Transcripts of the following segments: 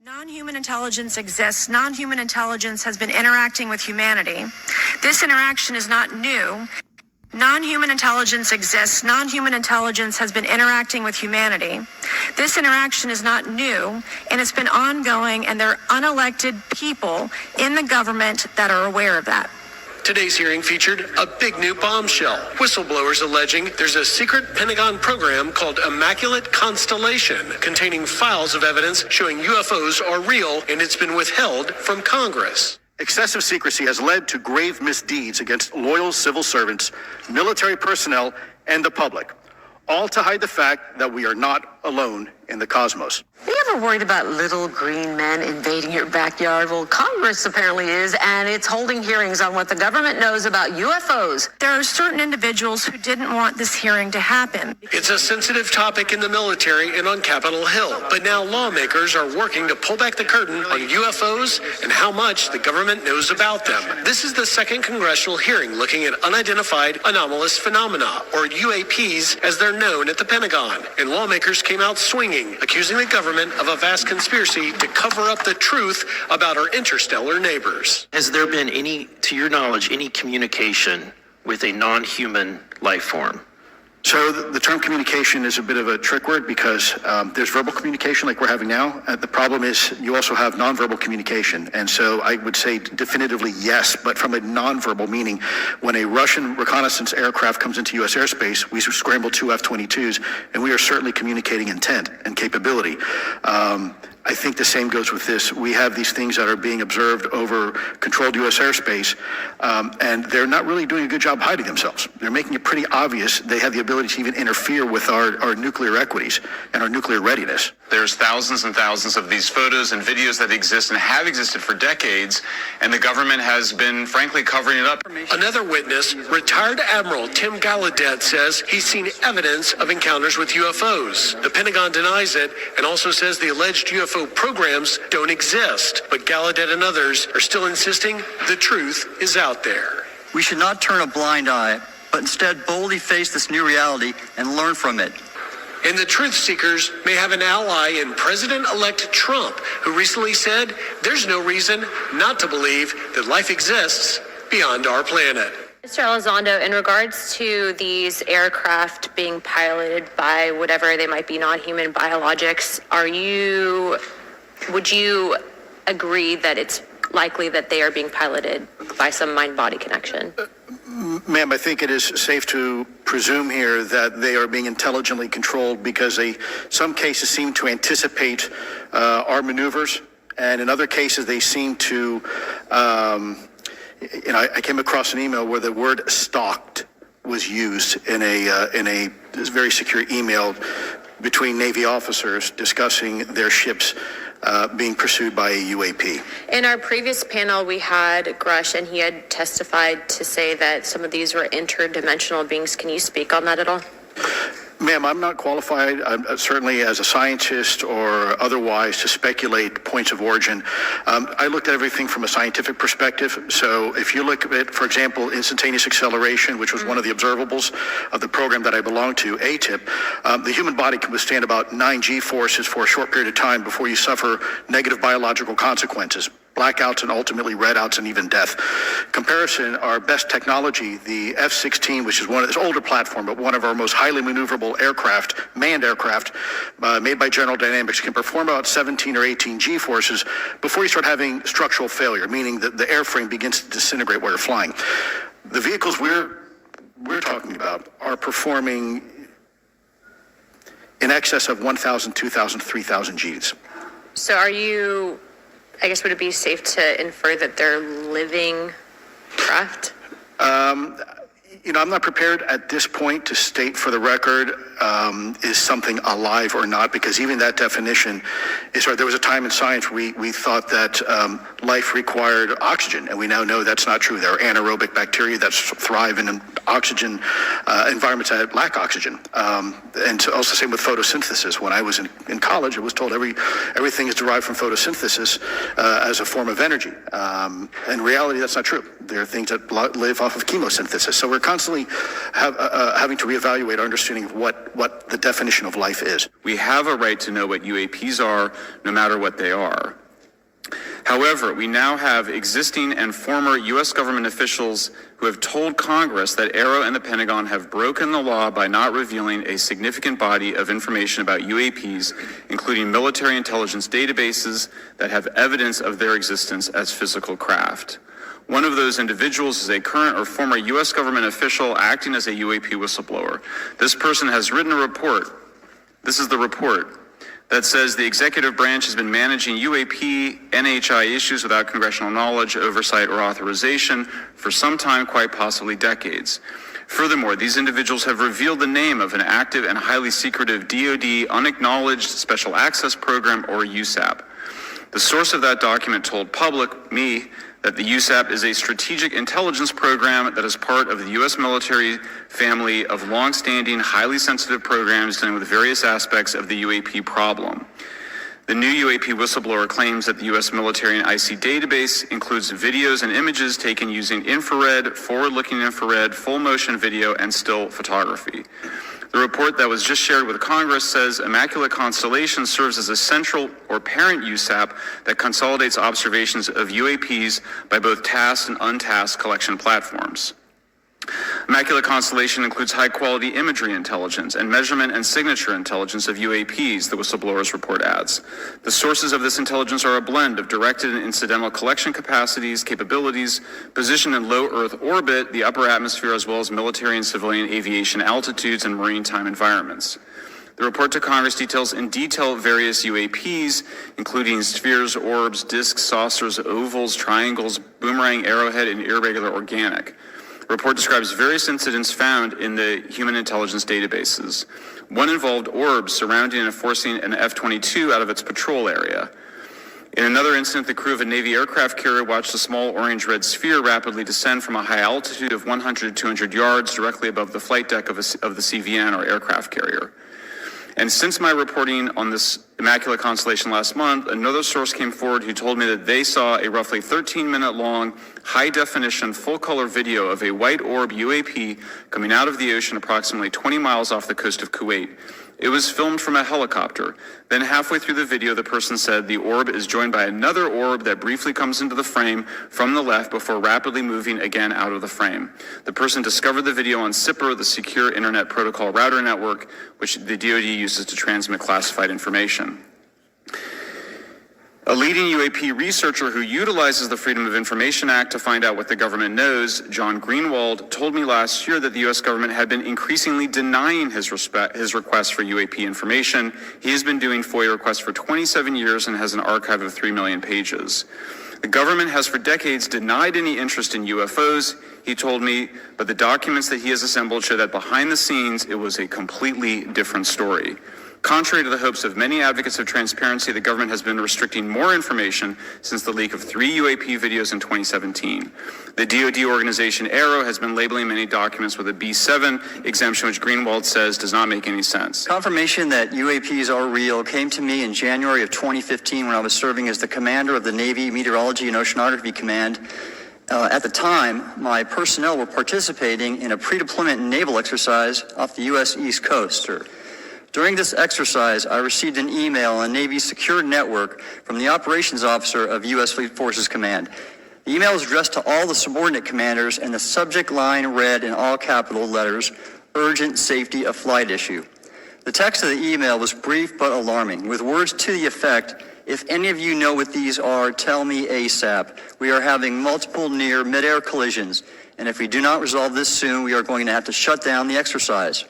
Non-human intelligence exists. Non-human intelligence has been interacting with humanity. This interaction is not new. Non-human intelligence exists. Non-human intelligence has been interacting with humanity. This interaction is not new, and it's been ongoing, and there are unelected people in the government that are aware of that. Today's hearing featured a big new bombshell. Whistleblowers alleging there's a secret Pentagon program called Immaculate Constellation containing files of evidence showing UFOs are real, and it's been withheld from Congress. Excessive secrecy has led to grave misdeeds against loyal civil servants, military personnel, and the public, all to hide the fact that we are not alone in the cosmos. Are you ever worried about little green men invading your backyard? Well, Congress apparently is, and it's holding hearings on what the government knows about UFOs. There are certain individuals who didn't want this hearing to happen. It's a sensitive topic in the military and on Capitol Hill, but now lawmakers are working to pull back the curtain on UFOs and how much the government knows about them. This is the second congressional hearing looking at unidentified anomalous phenomena, or UAPs as they're known at the Pentagon, and lawmakers came out swinging, accusing the government of a vast conspiracy to cover up the truth about our interstellar neighbors. Has there been any, to your knowledge, any communication with a non-human life form? So the term communication is a bit of a trick word because there's verbal communication like we're having now. The problem is you also have nonverbal communication. And so I would say definitively yes, but from a nonverbal meaning, when a Russian reconnaissance aircraft comes into U.S. airspace, we scramble two F-22s, and we are certainly communicating intent and capability. I think the same goes with this. We have these things that are being observed over controlled U.S. airspace, and they're not really doing a good job hiding themselves. They're making it pretty obvious they have the ability to even interfere with our nuclear equities and our nuclear readiness. There's thousands and thousands of these photos and videos that exist and have existed for decades, and the government has been, frankly, covering it up. Another witness, retired Admiral Tim Gallaudet, says he's seen evidence of encounters with UFOs. The Pentagon denies it and also says the alleged UFO programs don't exist, but Gallaudet and others are still insisting the truth is out there. We should not turn a blind eye, but instead boldly face this new reality and learn from it. And the truth seekers may have an ally in President-elect Trump, who recently said there's no reason not to believe that life exists beyond our planet. Mr. Elizondo, in regards to these aircraft being piloted by whatever they might be, non-human biologics, would you agree that it's likely that they are being piloted by some mind-body connection? Ma'am, I think it is safe to presume here that they are being intelligently controlled because some cases seem to anticipate our maneuvers, and in other cases they seem to, I came across an email where the word stalked was used in a very secure email between Navy officers discussing their ships being pursued by a UAP. In our previous panel, we had Grush, and he had testified to say that some of these were interdimensional beings. Can you speak on that at all? Ma'am, I'm not qualified, certainly as a scientist or otherwise, to speculate points of origin. I looked at everything from a scientific perspective. So if you look at, for example, instantaneous acceleration, which was one of the observables of the program that I belong to, ATIP, the human body can withstand about 9 G-forces for a short period of time before you suffer negative biological consequences. Blackouts and ultimately redouts and even death. Comparison, our best technology, the F-16, which is this older platform, but one of our most highly maneuverable aircraft, manned aircraft, made by General Dynamics, can perform about 17 or 18 G-forces before you start having structural failure, meaning that the airframe begins to disintegrate while you're flying. The vehicles we're talking about are performing in excess of 1,000, 2,000, 3,000 Gs. So would it be safe to infer that they're living craft? I'm not prepared at this point to state for the record is something alive or not, because even that definition is hard. There was a time in science we thought that life required oxygen, and we now know that's not true. There are anaerobic bacteria that thrive in oxygen environments that lack oxygen. And so also same with photosynthesis. When I was in college, I was told everything is derived from photosynthesis as a form of energy. In reality, that's not true. There are things that live off of chemosynthesis. So we're constantly having to reevaluate our understanding of what the definition of life is. We have a right to know what UAPs are, no matter what they are. However, we now have existing and former U.S. government officials who have told Congress that AARO and the Pentagon have broken the law by not revealing a significant body of information about UAPs, including military intelligence databases that have evidence of their existence as physical craft. One of those individuals is a current or former U.S. government official acting as a UAP whistleblower. This person has written a report. This is the report that says the executive branch has been managing UAP, NHI issues without congressional knowledge, oversight, or authorization for some time, quite possibly decades. Furthermore, these individuals have revealed the name of an active and highly secretive DoD unacknowledged special access program, or USAP. The source of that document told me, that the USAP is a strategic intelligence program that is part of the U.S. military family of long-standing, highly sensitive programs dealing with various aspects of the UAP problem. The new UAP whistleblower claims that the U.S. military and IC database includes videos and images taken using infrared, forward-looking infrared, full-motion video, and still photography. The report that was just shared with Congress says Immaculate Constellation serves as a central or parent USAP that consolidates observations of UAPs by both tasked and untasked collection platforms. Immaculate Constellation includes high-quality imagery intelligence and measurement and signature intelligence of UAPs, the whistleblower's report adds. The sources of this intelligence are a blend of directed and incidental collection capabilities, positioned in low Earth orbit, the upper atmosphere, as well as military and civilian aviation altitudes and maritime environments. The report to Congress details in detail various UAPs, including spheres, orbs, disks, saucers, ovals, triangles, boomerang, arrowhead, and irregular organic. The report describes various incidents found in the human intelligence databases. One involved orbs surrounding and forcing an F-22 out of its patrol area. In another incident, the crew of a Navy aircraft carrier watched a small orange-red sphere rapidly descend from a high altitude of 100 to 200 yards directly above the flight deck of the CVN, or aircraft carrier. And since my reporting on this Immaculate Constellation last month, another source came forward who told me that they saw a roughly 13-minute long, high-definition, full-color video of a white orb UAP coming out of the ocean approximately 20 miles off the coast of Kuwait. It was filmed from a helicopter. Then halfway through the video, the person said the orb is joined by another orb that briefly comes into the frame from the left before rapidly moving again out of the frame. The person discovered the video on SIPR, the Secure Internet Protocol Router Network, which the DoD uses to transmit classified information. A leading UAP researcher who utilizes the Freedom of Information Act to find out what the government knows, John Greenwald, told me last year that the U.S. government had been increasingly denying his requests for UAP information. He has been doing FOIA requests for 27 years and has an archive of 3 million pages. The government has for decades denied any interest in UFOs, he told me, but the documents that he has assembled show that behind the scenes, it was a completely different story. Contrary to the hopes of many advocates of transparency, the government has been restricting more information since the leak of 3 UAP videos in 2017. The DoD organization AARO has been labeling many documents with a B7 exemption, which Greenwald says does not make any sense. Confirmation that UAPs are real came to me in January of 2015 when I was serving as the commander of the Navy Meteorology and Oceanography Command. At the time, my personnel were participating in a pre-deployment naval exercise off the U.S. East Coast. During this exercise, I received an email on Navy's secure network from the operations officer of U.S. Fleet Forces Command. The email was addressed to all the subordinate commanders, and the subject line read in all capital letters, "Urgent Safety of Flight Issue." The text of the email was brief but alarming, with words to the effect, "If any of you know what these are, tell me ASAP. We are having multiple near mid-air collisions, and if we do not resolve this soon, we are going to have to shut down the exercise."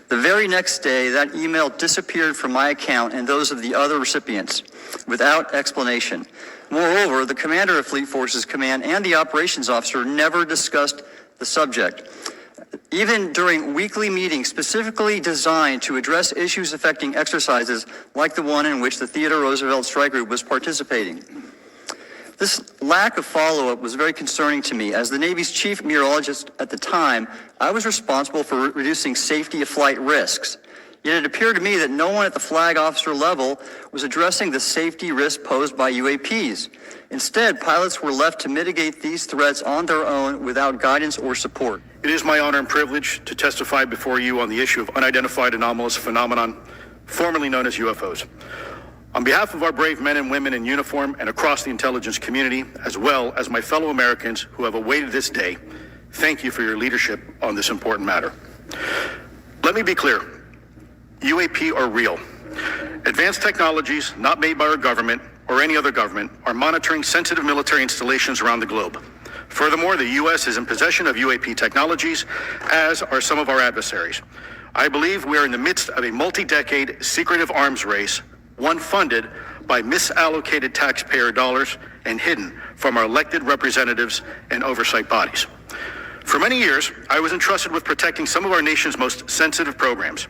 The very next day, that email disappeared from my account and those of the other recipients without explanation. Moreover, the commander of Fleet Forces Command and the operations officer never discussed the subject, even during weekly meetings specifically designed to address issues affecting exercises like the one in which the Theodore Roosevelt Strike Group was participating. This lack of follow-up was very concerning to me. As the Navy's chief meteorologist at the time, I was responsible for reducing safety of flight risks. Yet it appeared to me that no one at the flag officer level was addressing the safety risk posed by UAPs. Instead, pilots were left to mitigate these threats on their own without guidance or support. It is my honor and privilege to testify before you on the issue of unidentified anomalous phenomenon, formerly known as UFOs. On behalf of our brave men and women in uniform and across the intelligence community, as well as my fellow Americans who have awaited this day, thank you for your leadership on this important matter. Let me be clear. UAP are real. Advanced technologies not made by our government or any other government are monitoring sensitive military installations around the globe. Furthermore, the U.S. is in possession of UAP technologies, as are some of our adversaries. I believe we are in the midst of a multi-decade secretive arms race, one funded by misallocated taxpayer dollars and hidden from our elected representatives and oversight bodies. For many years, I was entrusted with protecting some of our nation's most sensitive programs.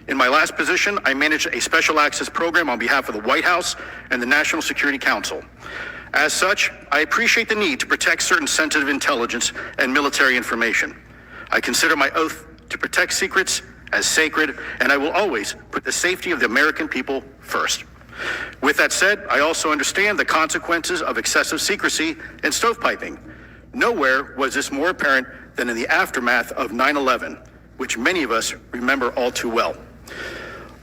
In my last position, I managed a special access program on behalf of the White House and the National Security Council. As such, I appreciate the need to protect certain sensitive intelligence and military information. I consider my oath to protect secrets as sacred, and I will always put the safety of the American people first. With that said, I also understand the consequences of excessive secrecy and stovepiping. Nowhere was this more apparent than in the aftermath of 9/11, which many of us remember all too well.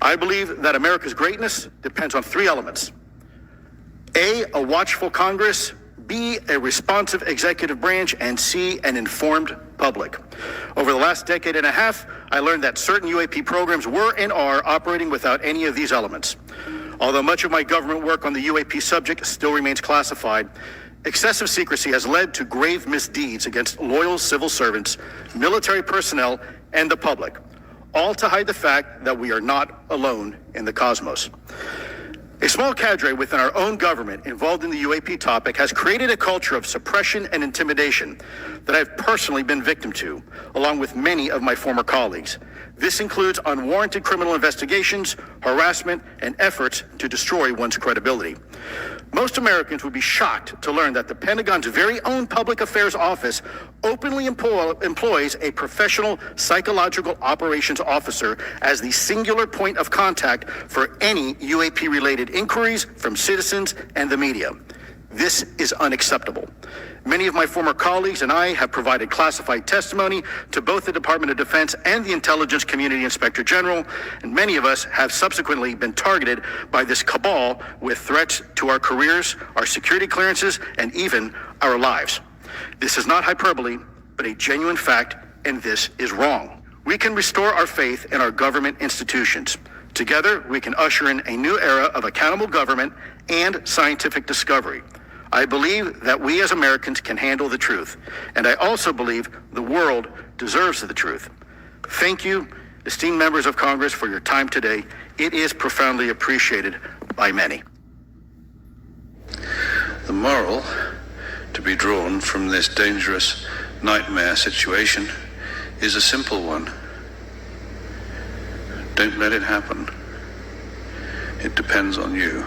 I believe that America's greatness depends on three elements. A watchful Congress, B, a responsive executive branch, and C, an informed public. Over the last decade and a half, I learned that certain UAP programs were and are operating without any of these elements. Although much of my government work on the UAP subject still remains classified, excessive secrecy has led to grave misdeeds against loyal civil servants, military personnel, and the public, all to hide the fact that we are not alone in the cosmos. A small cadre within our own government involved in the UAP topic has created a culture of suppression and intimidation that I've personally been victim to, along with many of my former colleagues. This includes unwarranted criminal investigations, harassment, and efforts to destroy one's credibility. Most Americans would be shocked to learn that the Pentagon's very own Public Affairs Office openly employs a professional psychological operations officer as the singular point of contact for any UAP-related inquiries from citizens and the media. This is unacceptable. Many of my former colleagues and I have provided classified testimony to both the Department of Defense and the Intelligence Community Inspector General, and many of us have subsequently been targeted by this cabal with threats to our careers, our security clearances, and even our lives. This is not hyperbole, but a genuine fact, and this is wrong. We can restore our faith in our government institutions. Together, we can usher in a new era of accountable government and scientific discovery. I believe that we as Americans can handle the truth, and I also believe the world deserves the truth. Thank you, esteemed members of Congress, for your time today. It is profoundly appreciated by many. The moral to be drawn from this dangerous nightmare situation is a simple one. Don't let it happen. It depends on you.